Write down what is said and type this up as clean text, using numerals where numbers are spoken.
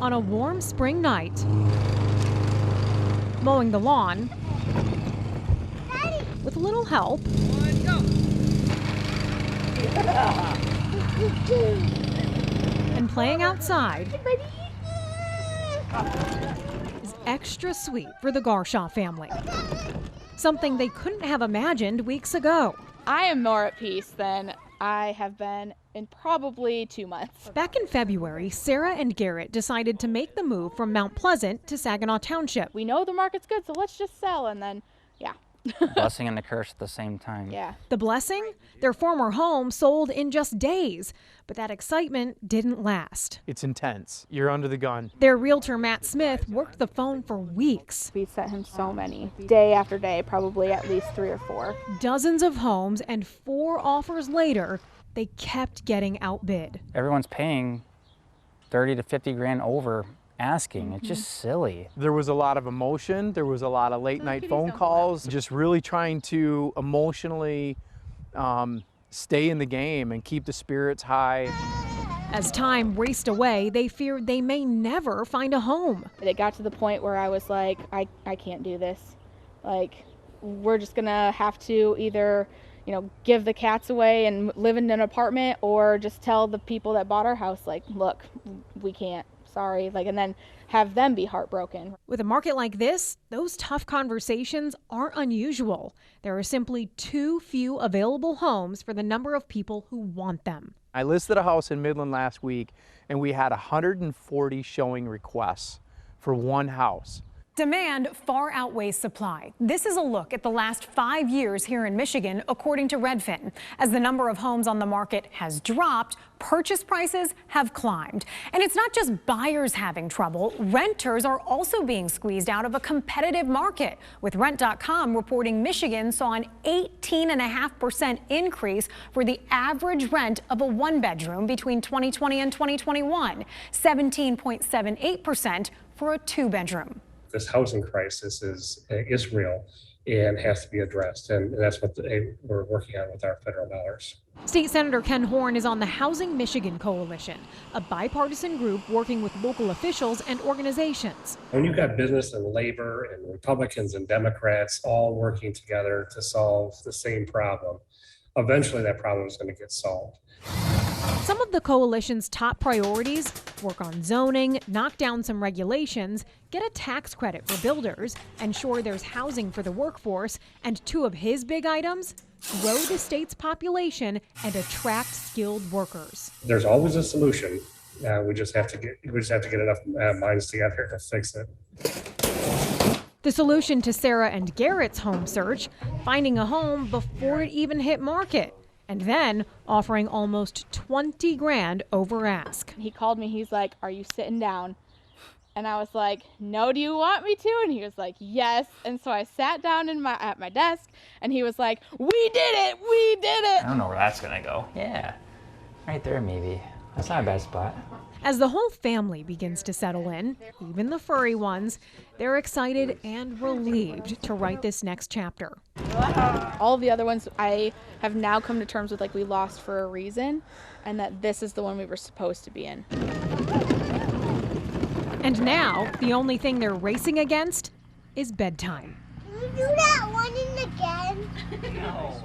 On a warm spring night, mowing the lawn with a little help and playing outside is extra sweet for the Garshaw family. Something they couldn't have imagined weeks ago. I am more at peace than I have been in probably 2 months. Back in February, Sarah and Garrett decided to make the move from Mount Pleasant to Saginaw Township. We know the market's good, so let's just sell, and then, yeah. Blessing and a curse at the same time. Yeah. The blessing? Their former home sold in just days, but that excitement didn't last. It's intense. You're under the gun. Their realtor, Matt Smith, worked the phone for weeks. We sent him so many, day after day, probably at least 3 or 4. Dozens of homes, and 4 offers later, they kept getting outbid. Everyone's paying 30 to 50 grand over asking. It's just silly. There was a lot of emotion. There was a lot of late night phone calls, just really trying to emotionally stay in the game and keep the spirits high. As time raced away, they feared they may never find a home. It got to the point where I was like, I can't do this. Like, we're just gonna have to either, give the cats away and live in an apartment, or just tell the people that bought our house, like, look, we can't. Sorry, and then have them be heartbroken. With a market like this, those tough conversations aren't unusual. There are simply too few available homes for the number of people who want them. I listed a house in Midland last week, and we had 140 showing requests for one house. Demand far outweighs supply. This is a look at the last 5 years here in Michigan, according to Redfin. As the number of homes on the market has dropped, purchase prices have climbed. And it's not just buyers having trouble. Renters are also being squeezed out of a competitive market, with Rent.com reporting Michigan saw an 18.5% increase for the average rent of a one-bedroom between 2020 and 2021, 17.78% for a two-bedroom. This housing crisis is real and has to be addressed, and that's what we're working on with our federal dollars. State Senator Ken Horn is on the Housing Michigan Coalition, a bipartisan group working with local officials and organizations. When you've got business and labor and Republicans and Democrats all working together to solve the same problem, eventually that problem is going to get solved. Some of the coalition's top priorities: work on zoning, knock down some regulations, get a tax credit for builders, ensure there's housing for the workforce, and 2 of his big items: grow the state's population and attract skilled workers. There's always a solution. We just have to get enough minds together to fix it. The solution to Sarah and Garrett's home search: finding a home before it even hit market, and then offering almost 20 grand over ask. He called me, he's like, "Are you sitting down?" And I was like, "No, do you want me to?" And he was like, "Yes." And so I sat down at my desk, and he was like, "We did it, we did it." I don't know where that's gonna go. Yeah, right there maybe. That's not a bad spot. As the whole family begins to settle in, even the furry ones, they're excited and relieved to write this next chapter. All the other ones I have now come to terms with, we lost for a reason, and that this is the one we were supposed to be in. And now, the only thing they're racing against is bedtime. Can you do that one in again? No.